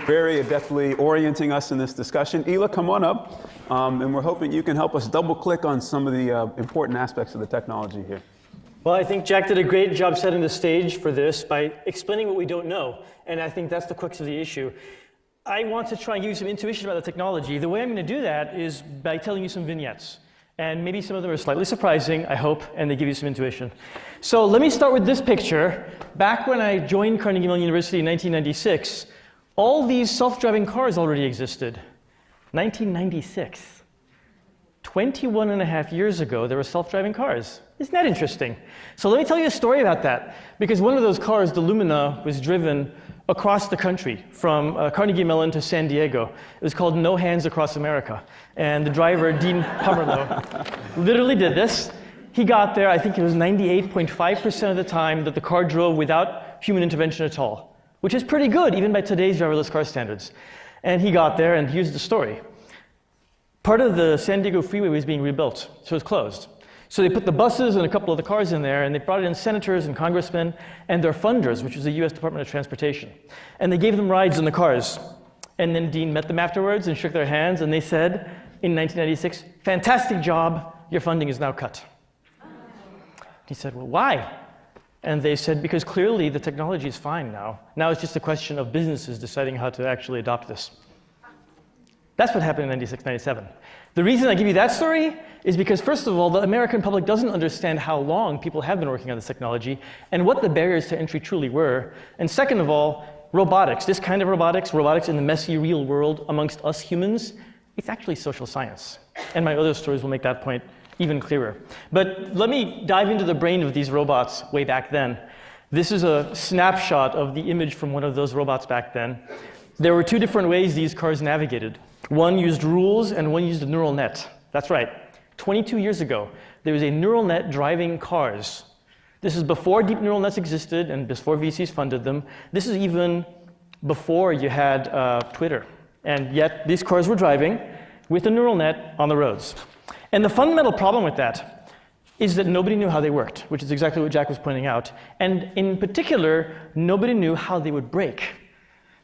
very adeptly orienting us in this discussion. Illah, come on up, and we're hoping you can help us double-click on some of the important aspects of the technology here. Well, I think Jack did a great job setting the stage for this by explaining what we don't know, and I think that's the crux of the issue. I want to try and give you some intuition about the technology. The way I'm going to do that is by telling you some vignettes. And maybe some of them are slightly surprising, I hope, and they give you some intuition. So let me start with this picture. Back when I joined Carnegie Mellon University in 1996, all these self-driving cars already existed. 1996. 21 and a half years ago, there were self-driving cars. Isn't that interesting? So let me tell you a story about that. Because one of those cars, the Lumina, was driven across the country from Carnegie Mellon to San Diego. It was called No Hands Across America. And the driver, Dean Pomerleau, literally did this. He got there, I think it was 98.5% of the time that the car drove without human intervention at all, which is pretty good, even by today's driverless car standards. And he got there, and here's the story. Part of the San Diego freeway was being rebuilt, so it was closed. So they put the buses and a couple of the cars in there, and they brought in senators and congressmen and their funders, which was the US Department of Transportation. And they gave them rides in the cars. And then Dean met them afterwards and shook their hands, and they said, in 1996, "Fantastic job, your funding is now cut." He said, "Well, why?" And they said, "Because clearly the technology is fine now. Now it's just a question of businesses deciding how to actually adopt this." That's what happened in 96, 97. The reason I give you that story is because, first of all, the American public doesn't understand how long people have been working on this technology and what the barriers to entry truly were. And second of all, robotics, this kind of robotics in the messy real world amongst us humans, it's actually social science. And my other stories will make that point even clearer. But let me dive into the brain of these robots way back then. This is a snapshot of the image from one of those robots back then. There were two different ways these cars navigated. One used rules and one used a neural net. That's right. 22 years ago, there was a neural net driving cars. This is before deep neural nets existed and before VCs funded them. This is even before you had Twitter. And yet these cars were driving with a neural net on the roads. And the fundamental problem with that is that nobody knew how they worked, which is exactly what Jack was pointing out. And in particular, nobody knew how they would brake.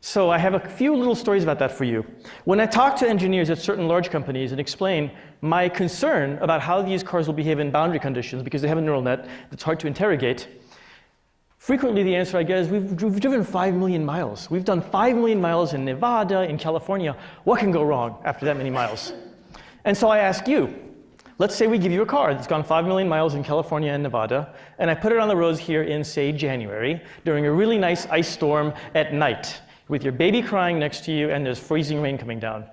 So I have a few little stories about that for you. When I talk to engineers at certain large companies and explain my concern about how these cars will behave in boundary conditions because they have a neural net that's hard to interrogate, frequently the answer I get is, we've driven 5 million miles. We've done 5 million miles in Nevada, in California. What can go wrong after that many miles? And so I ask you, let's say we give you a car that's gone 5 million miles in California and Nevada, and I put it on the roads here in, say, January, during a really nice ice storm at night, with your baby crying next to you and there's freezing rain coming down.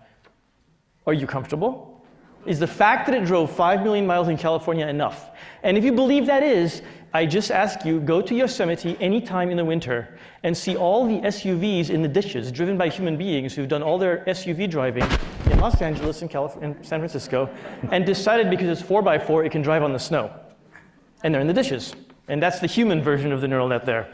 Are you comfortable? Is the fact that it drove 5 million miles in California enough? And if you believe that is, I just ask you, go to Yosemite anytime in the winter and see all the SUVs in the ditches driven by human beings who've done all their SUV driving in Los Angeles and San Francisco and decided because it's 4x4 it can drive on the snow. And they're in the ditches. And that's the human version of the neural net there.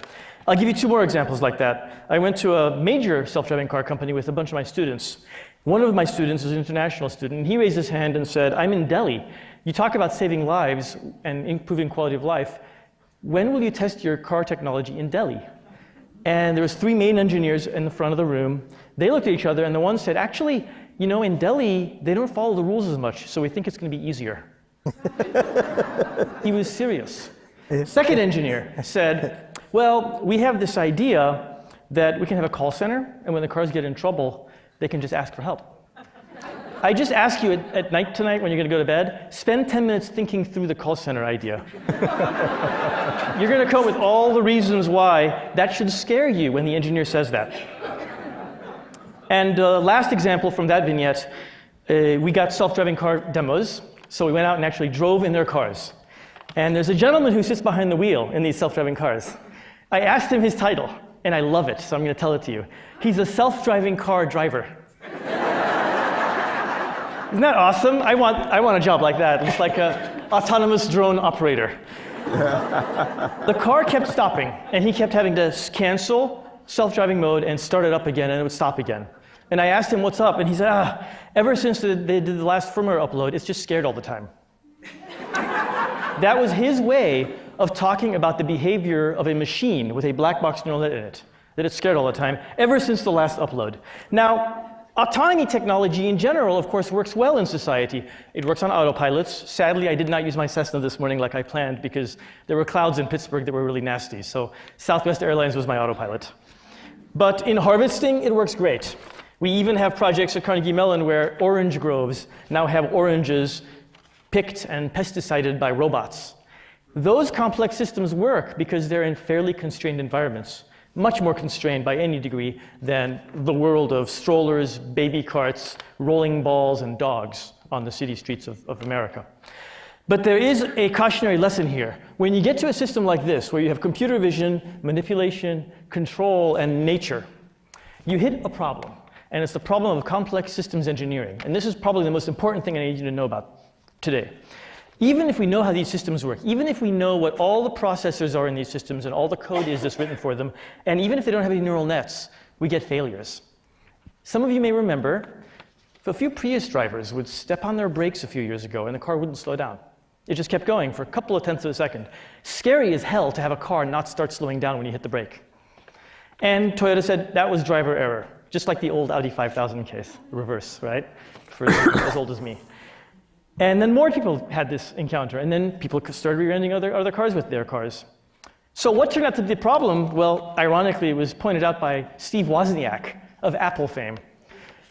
I'll give you two more examples like that. I went to a major self-driving car company with a bunch of my students. One of my students is an international student, and he raised his hand and said, "I'm in Delhi. You talk about saving lives and improving quality of life. When will you test your car technology in Delhi?" And there was three main engineers in the front of the room. They looked at each other, and the one said, "Actually, you know, in Delhi, they don't follow the rules as much, so we think it's going to be easier." He was serious. Second engineer said, "Well, we have this idea that we can have a call center, and when the cars get in trouble, they can just ask for help. I just ask you at night tonight when you're going to go to bed, spend 10 minutes thinking through the call center idea." You're going to come up with all the reasons why that should scare you when the engineer says that. And last example from that vignette, we got self-driving car demos, so we went out and actually drove in their cars. And there's a gentleman who sits behind the wheel in these self-driving cars. I asked him his title, and I love it, so I'm going to tell it to you. He's a self-driving car driver. Isn't that awesome? I want a job like that. It's like an autonomous drone operator. The car kept stopping, and he kept having to cancel self-driving mode and start it up again, and it would stop again. And I asked him what's up, and he said, ever since they did the last firmware upload, it's just scared all the time. That was his way of talking about the behavior of a machine with a black box neural net in it. that it's scared all the time, ever since the last upload. Now, autonomy technology in general, of course, works well in society. It works on autopilots. Sadly, I did not use my Cessna this morning like I planned because there were clouds in Pittsburgh that were really nasty. So Southwest Airlines was my autopilot. But in harvesting, it works great. We even have projects at Carnegie Mellon where orange groves now have oranges picked and pesticided by robots. Those complex systems work because they're in fairly constrained environments, much more constrained by any degree than the world of strollers, baby carts, rolling balls, and dogs on the city streets of America. But there is a cautionary lesson here. When you get to a system like this, where you have computer vision, manipulation, control, and nature, you hit a problem. And it's the problem of complex systems engineering. And this is probably the most important thing I need you to know about today. Even if we know how these systems work, even if we know what all the processors are in these systems and all the code is that's written for them, and even if they don't have any neural nets, we get failures. Some of you may remember, a few Prius drivers would step on their brakes a few years ago and the car wouldn't slow down. It just kept going for a couple of tenths of a second. Scary as hell to have a car not start slowing down when you hit the brake. And Toyota said that was driver error, just like the old Audi 5000 case, reverse, right? For as old as me. And then more people had this encounter, and then people started rear-ending other cars with their cars. So what turned out to be the problem? Well, ironically, it was pointed out by Steve Wozniak of Apple fame.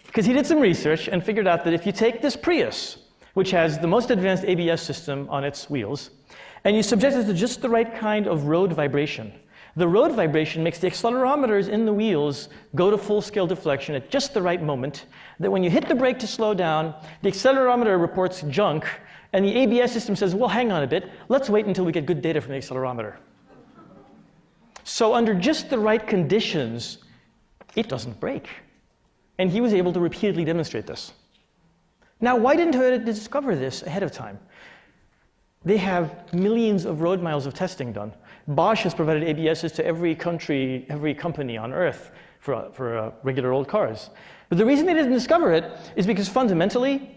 Because he did some research and figured out that if you take this Prius, which has the most advanced ABS system on its wheels, and you subject it to just the right kind of road vibration, the road vibration makes the accelerometers in the wheels go to full-scale deflection at just the right moment, that when you hit the brake to slow down, the accelerometer reports junk, and the ABS system says, well, hang on a bit, let's wait until we get good data from the accelerometer. So under just the right conditions, it doesn't brake. And he was able to repeatedly demonstrate this. Now, why didn't Toyota discover this ahead of time? They have millions of road miles of testing done. Bosch has provided ABSs to every country, every company on Earth for regular old cars. But the reason they didn't discover it is because fundamentally,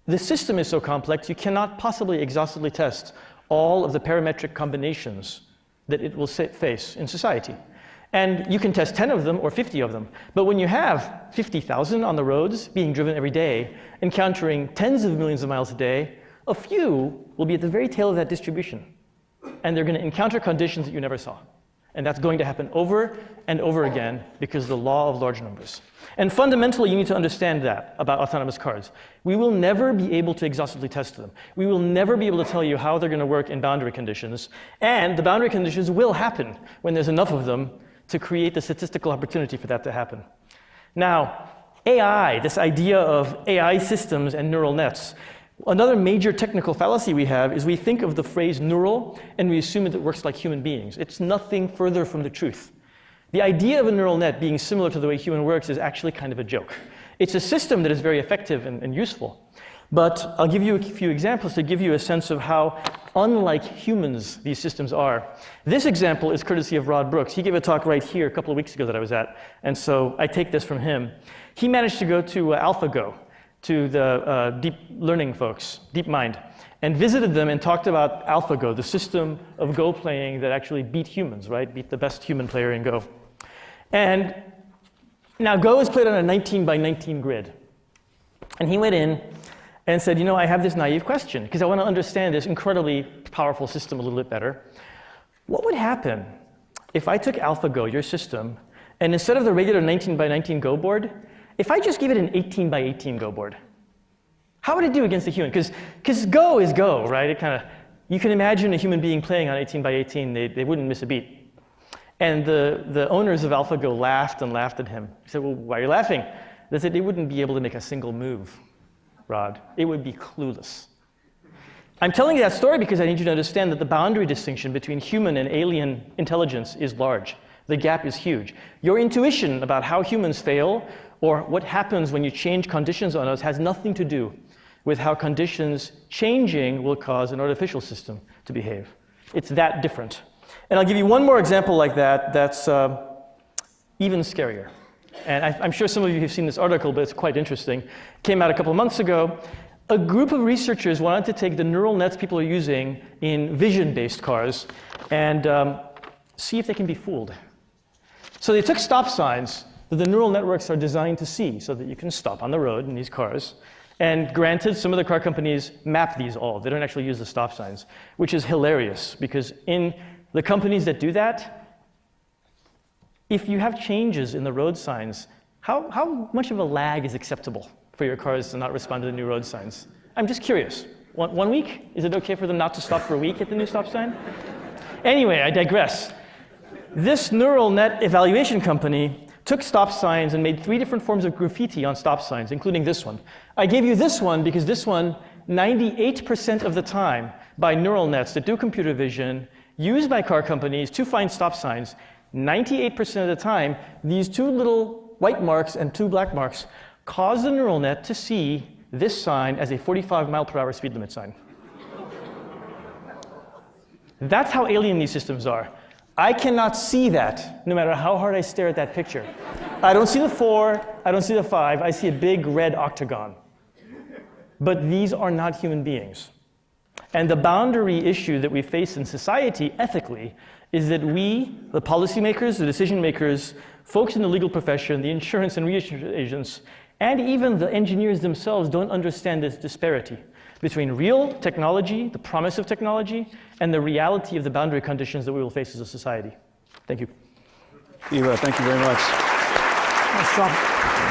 the system is so complex, you cannot possibly exhaustively test all of the parametric combinations that it will face in society. And you can test 10 of them or 50 of them. But when you have 50,000 on the roads being driven every day, encountering tens of millions of miles a day, a few will be at the very tail of that distribution. And they're going to encounter conditions that you never saw. And that's going to happen over and over again because of the law of large numbers. And fundamentally, you need to understand that about autonomous cars. We will never be able to exhaustively test them. We will never be able to tell you how they're going to work in boundary conditions. And the boundary conditions will happen when there's enough of them to create the statistical opportunity for that to happen. Now, AI, this idea of AI systems and neural nets, another major technical fallacy we have is we think of the phrase neural and we assume that it works like human beings. It's nothing further from the truth. The idea of a neural net being similar to the way human works is actually kind of a joke. It's a system that is very effective and useful. But I'll give you a few examples to give you a sense of how unlike humans these systems are. This example is courtesy of Rod Brooks. He gave a talk right here a couple of weeks ago that I was at, and so I take this from him. He managed to go to AlphaGo, to the deep learning folks, DeepMind, and visited them and talked about AlphaGo, the system of Go playing that actually beat humans, right? Beat the best human player in Go. And now Go is played on a 19 by 19 grid. And he went in and said, you know, I have this naive question, because I want to understand this incredibly powerful system a little bit better. What would happen if I took AlphaGo, your system, and instead of the regular 19 by 19 Go board, if I just gave it an 18 by 18 Go board? How would it do against a human? Because Go is Go, right? It kind of, you can imagine a human being playing on 18 by 18, they wouldn't miss a beat. And the owners of AlphaGo laughed and laughed at him. He said, well, why are you laughing? They said they wouldn't be able to make a single move, Rod. It would be clueless. I'm telling you that story because I need you to understand that the boundary distinction between human and alien intelligence is large. The gap is huge. Your intuition about how humans fail or what happens when you change conditions on us has nothing to do with how conditions changing will cause an artificial system to behave. It's that different. And I'll give you one more example like that that's even scarier. And I'm sure some of you have seen this article, but it's quite interesting. It came out a couple of months ago. A group of researchers wanted to take the neural nets people are using in vision-based cars and see if they can be fooled. So they took stop signs that the neural networks are designed to see so that you can stop on the road in these cars. And granted, some of the car companies map these all. They don't actually use the stop signs, which is hilarious because in the companies that do that, if you have changes in the road signs, how much of a lag is acceptable for your cars to not respond to the new road signs? I'm just curious. 1 week? Is it okay for them not to stop for a week at the new stop sign? Anyway, I digress. This neural net evaluation company took stop signs and made 3 different forms of graffiti on stop signs, including this one. I gave you this one because this one, 98% of the time, by neural nets that do computer vision, used by car companies to find stop signs, 98% of the time, these 2 little white marks and 2 black marks cause the neural net to see this sign as a 45-mile-per-hour speed limit sign. That's how alien these systems are. I cannot see that, no matter how hard I stare at that picture. I don't see the 4, I don't see the 5, I see a big red octagon. But these are not human beings. And the boundary issue that we face in society, ethically, is that we, the policymakers, the decision makers, folks in the legal profession, the insurance and reinsurance agents, and even the engineers themselves don't understand this disparity between real technology, the promise of technology, and the reality of the boundary conditions that we will face as a society. Thank you. Illah, thank you very much. Nice job.